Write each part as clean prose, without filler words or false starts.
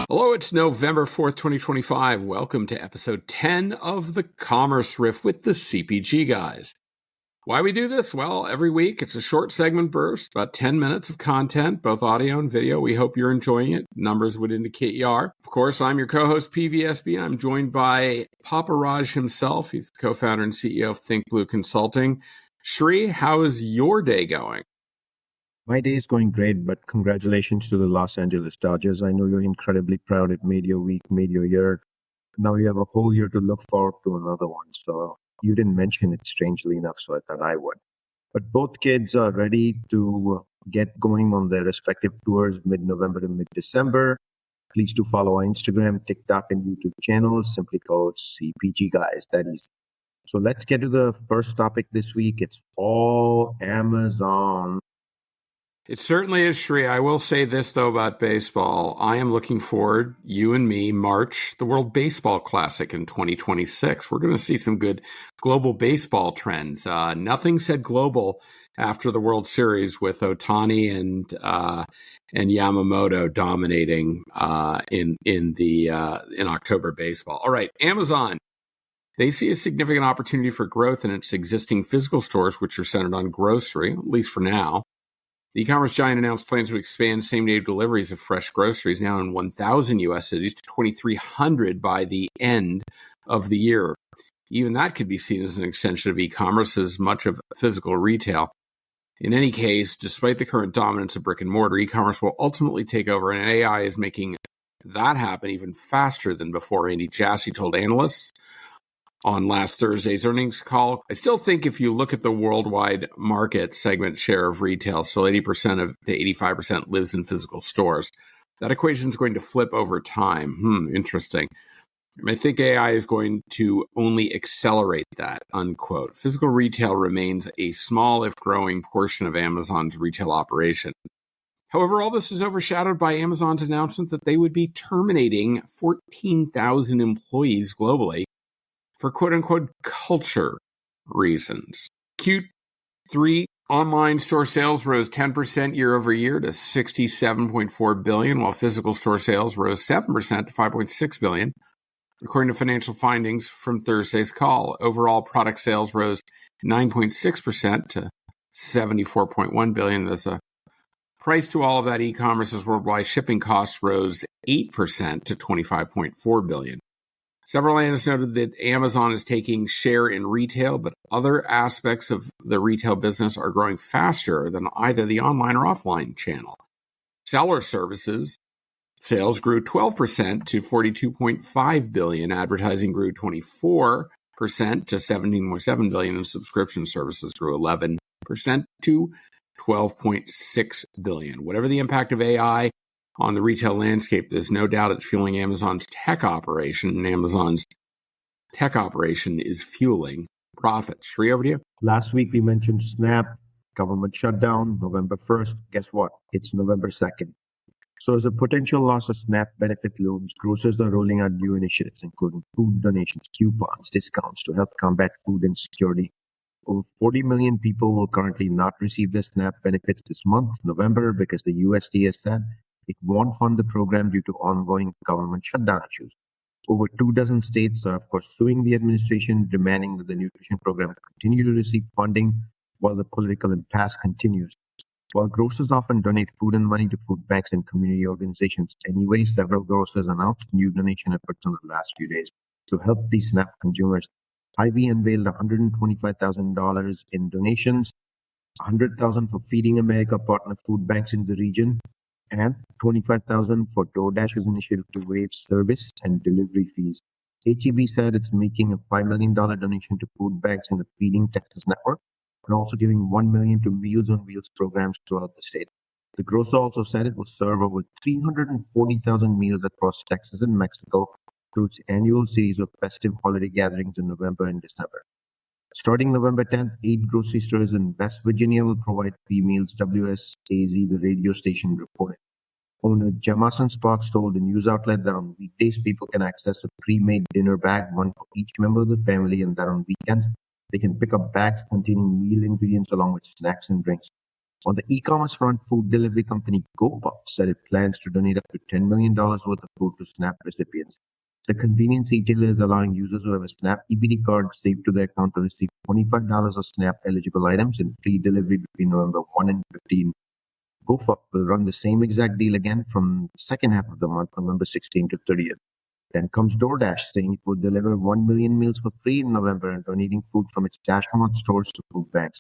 Hello, it's November 4th, 2025. Welcome to episode 10 of the Commerce Riff with the CPG Guys. Why we do this? Well, every week it's a short segment burst, about 10 minutes of content, both audio and video. We hope you're enjoying it. Numbers would indicate you are. Of course, I'm your co-host, PVSB. I'm joined by Papa Raj himself. He's the co-founder and CEO of Think Blue Consulting. Shri, how is your day going? My day is going great, but congratulations to the Los Angeles Dodgers. I know you're incredibly proud. It made your week, made your year. Now you have a whole year to look forward to another one. So you didn't mention it, strangely enough, so I thought I would. But both kids are ready to get going on their respective tours mid-November to mid-December. Please do follow our Instagram, TikTok, and YouTube channels, simply called CPG Guys. That is. So let's get to the first topic this week. It's all Amazon. It certainly is, Shri. I will say this, though, about baseball. I am looking forward, you and me, March, the World Baseball Classic in 2026. We're going to see some good global baseball trends. Nothing said global after the World Series with Ohtani and Yamamoto dominating in October baseball. All right, Amazon. They see a significant opportunity for growth in its existing physical stores, which are centered on grocery, at least for now. The e-commerce giant announced plans to expand same-day deliveries of fresh groceries now in 1,000 U.S. cities to 2,300 by the end of the year. Even that could be seen as an extension of e-commerce as much of physical retail. In any case, despite the current dominance of brick and mortar, e-commerce will ultimately take over, and AI is making that happen even faster than before. Andy Jassy told analysts on last Thursday's earnings call. I still think if you look at the worldwide market segment share of retail, still 80% to 85% lives in physical stores. That equation is going to flip over time. Interesting. I think AI is going to only accelerate that, unquote. Physical retail remains a small, if growing, portion of Amazon's retail operation. However, all this is overshadowed by Amazon's announcement that they would be terminating 14,000 employees globally for quote-unquote culture reasons. Q3 online store sales rose 10% year over year to $67.4 billion, while physical store sales rose 7% to $5.6 billion, according to financial findings from Thursday's call. Overall product sales rose 9.6% to $74.1 billion. That's a price to all of that. E-commerce's worldwide shipping costs rose 8% to $25.4 billion. Several analysts noted that Amazon is taking share in retail, but other aspects of the retail business are growing faster than either the online or offline channel. Seller services sales grew 12% to $42.5 billion. Advertising grew 24% to $17.7 billion, and subscription services grew 11% to $12.6 billion. Whatever the impact of AI on the retail landscape, there's no doubt it's fueling Amazon's tech operation, and Amazon's tech operation is fueling profits. Shri, over to you. Last week we mentioned SNAP, government shutdown, November 1st. Guess what? It's November 2nd. So as a potential loss of SNAP benefit looms, grocers are rolling out new initiatives, including food donations, coupons, discounts to help combat food insecurity. Over 40 million people will currently not receive their SNAP benefits this month, November, because the USDA has said it won't fund the program due to ongoing government shutdown issues. Over 24 states are, of course, suing the administration, demanding that the nutrition program continue to receive funding while the political impasse continues. While grocers often donate food and money to food banks and community organizations anyway, several grocers announced new donation efforts in the last few days to help these SNAP consumers. Hy-Vee unveiled $125,000 in donations, $100,000 for Feeding America partner food banks in the region, and $25,000 for DoorDash's initiative to waive service and delivery fees. H-E-B said it's making a $5 million donation to food banks in the Feeding Texas network, and also giving $1 million to Meals on Wheels programs throughout the state. The grocer also said it will serve over 340,000 meals across Texas and Mexico through its annual series of festive holiday gatherings in November and December. Starting November 10th, 8 grocery stores in West Virginia will provide free meals, WSAZ, the radio station, reported. Owner Jemason Sparks told the news outlet that on weekdays, people can access a pre-made dinner bag, one for each member of the family, and that on weekends, they can pick up bags containing meal ingredients along with snacks and drinks. On the e-commerce front, food delivery company GoPuff said it plans to donate up to $10 million worth of food to SNAP recipients. The convenience retailer is allowing users who have a SNAP EBT card saved to their account to receive $25 of SNAP-eligible items and free delivery between November 1 and 15. GoPuff will run the same exact deal again from the second half of the month, November 16 to 30th. Then comes DoorDash saying it will deliver 1 million meals for free in November and donating food from its DashMart stores to food banks.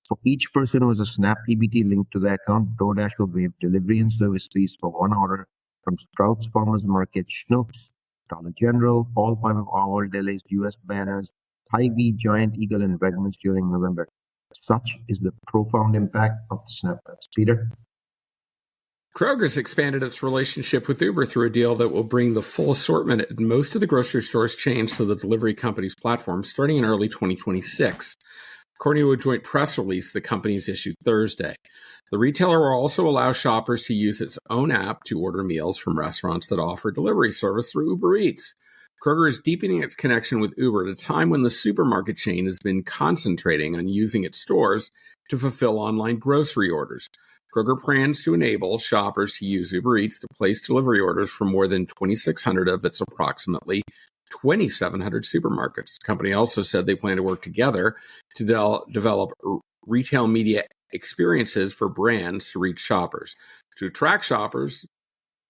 For each person who has a SNAP EBT linked to their account, DoorDash will waive delivery and service fees for one order from Sprouts Farmers Market, Schnucks, Dollar General, all 5 of Our Deli's, US Banners, Hy-Vee, Giant Eagle, and Wegmans during November. Such is the profound impact of the SNAP cuts. Peter? Kroger's expanded its relationship with Uber through a deal that will bring the full assortment at most of the grocery stores chains to the delivery company's platform starting in early 2026. According to a joint press release the companies issued Thursday, the retailer will also allow shoppers to use its own app to order meals from restaurants that offer delivery service through Uber Eats. Kroger is deepening its connection with Uber at a time when the supermarket chain has been concentrating on using its stores to fulfill online grocery orders. Kroger plans to enable shoppers to use Uber Eats to place delivery orders for more than 2,600 of its approximately 2,700 supermarkets. The company also said they plan to work together to develop retail media experiences for brands to reach shoppers. To attract shoppers,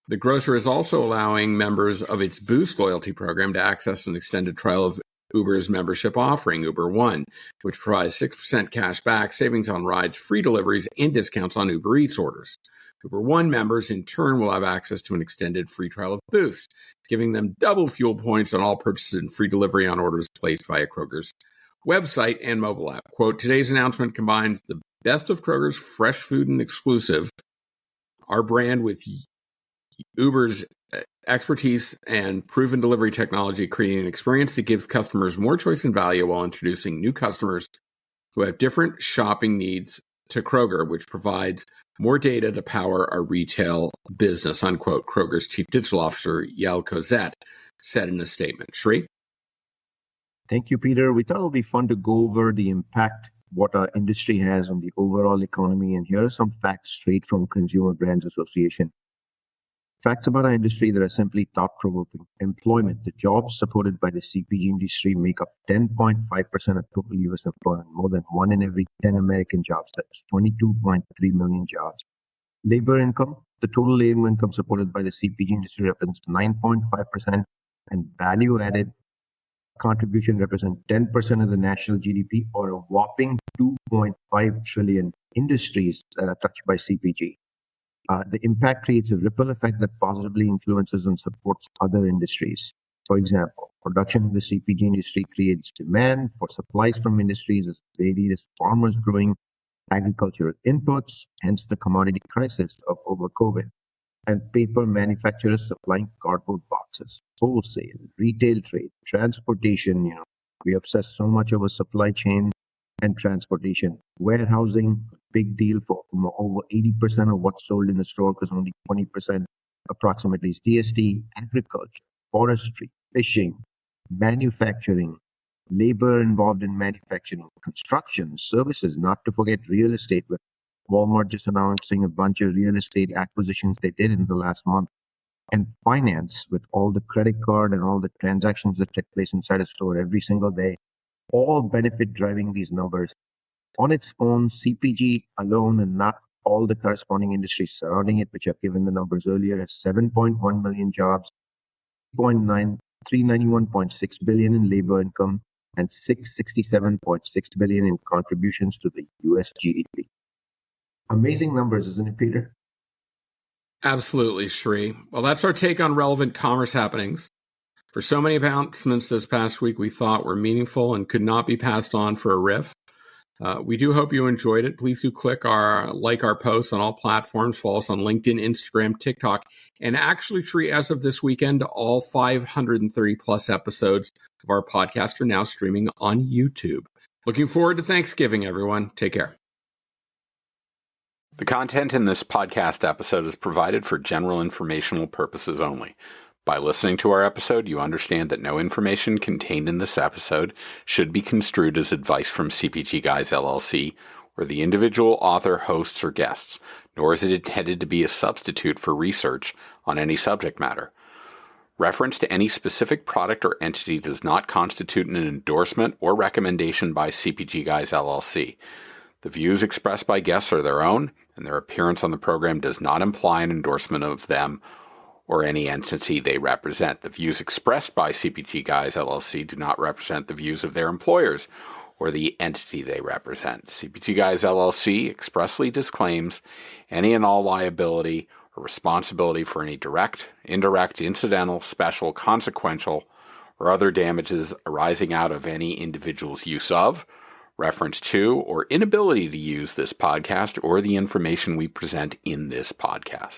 the grocer is also allowing members of its Boost loyalty program to access an extended trial of Uber's membership offering, Uber One, which provides 6% cash back, savings on rides, free deliveries, and discounts on Uber Eats orders. Uber One members, in turn, will have access to an extended free trial of Boost, giving them double fuel points on all purchases and free delivery on orders placed via Kroger's website and mobile app. Quote, today's announcement combines the best of Kroger's fresh food and exclusive, our brand, with Uber's expertise and proven delivery technology, creating an experience that gives customers more choice and value while introducing new customers who have different shopping needs to Kroger, which provides more data to power our retail business, unquote, Kroger's chief digital officer, Yael Cosette, said in a statement. Shri? Thank you, Peter. We thought it would be fun to go over the impact what our industry has on the overall economy, and here are some facts straight from Consumer Brands Association. Facts about our industry that are simply thought-provoking. Employment. The jobs supported by the CPG industry make up 10.5% of total U.S. employment, more than 1 in every 10 American jobs. That's 22.3 million jobs. Labor income. The total labor income supported by the CPG industry represents 9.5%, and value-added contribution represents 10% of the national GDP, or a whopping 2.5 trillion industries that are touched by CPG. The impact creates a ripple effect that positively influences and supports other industries. For example, production in the CPG industry creates demand for supplies from industries as varied as farmers growing agricultural inputs, hence the commodity crisis of over COVID, and paper manufacturers supplying cardboard boxes, wholesale, retail trade, transportation. We obsess so much over supply chain and transportation. Warehousing, big deal for over 80% of what's sold in the store, because only 20% approximately is DST. Agriculture, forestry, fishing, manufacturing, labor involved in manufacturing, construction, services, not to forget real estate, with Walmart just announcing a bunch of real estate acquisitions they did in the last month, and finance, with all the credit card and all the transactions that take place inside a store every single day, all benefit driving these numbers. On its own, CPG alone, and not all the corresponding industries surrounding it, which I've given the numbers earlier, has 7.1 million jobs, 391.6 billion in labor income, and 667.6 billion in contributions to the US GDP. Amazing numbers, isn't it, Peter? Absolutely, Shri. Well, that's our take on relevant commerce happenings. For so many announcements this past week we thought were meaningful and could not be passed on for a riff. We do hope you enjoyed it. Please do like our posts on all platforms. Follow us on LinkedIn, Instagram, TikTok, and actually, Shri, as of this weekend, all 530 plus episodes of our podcast are now streaming on YouTube. Looking forward to Thanksgiving, everyone. Take care. The content in this podcast episode is provided for general informational purposes only. By listening to our episode, you understand that no information contained in this episode should be construed as advice from CPG Guys LLC or the individual author, hosts, or guests, nor is it intended to be a substitute for research on any subject matter. Reference to any specific product or entity does not constitute an endorsement or recommendation by CPG Guys LLC. The views expressed by guests are their own, and their appearance on the program does not imply an endorsement of them or any entity they represent. The views expressed by CPG Guys LLC do not represent the views of their employers or the entity they represent. CPG Guys LLC expressly disclaims any and all liability or responsibility for any direct, indirect, incidental, special, consequential, or other damages arising out of any individual's use of, reference to, or inability to use this podcast or the information we present in this podcast.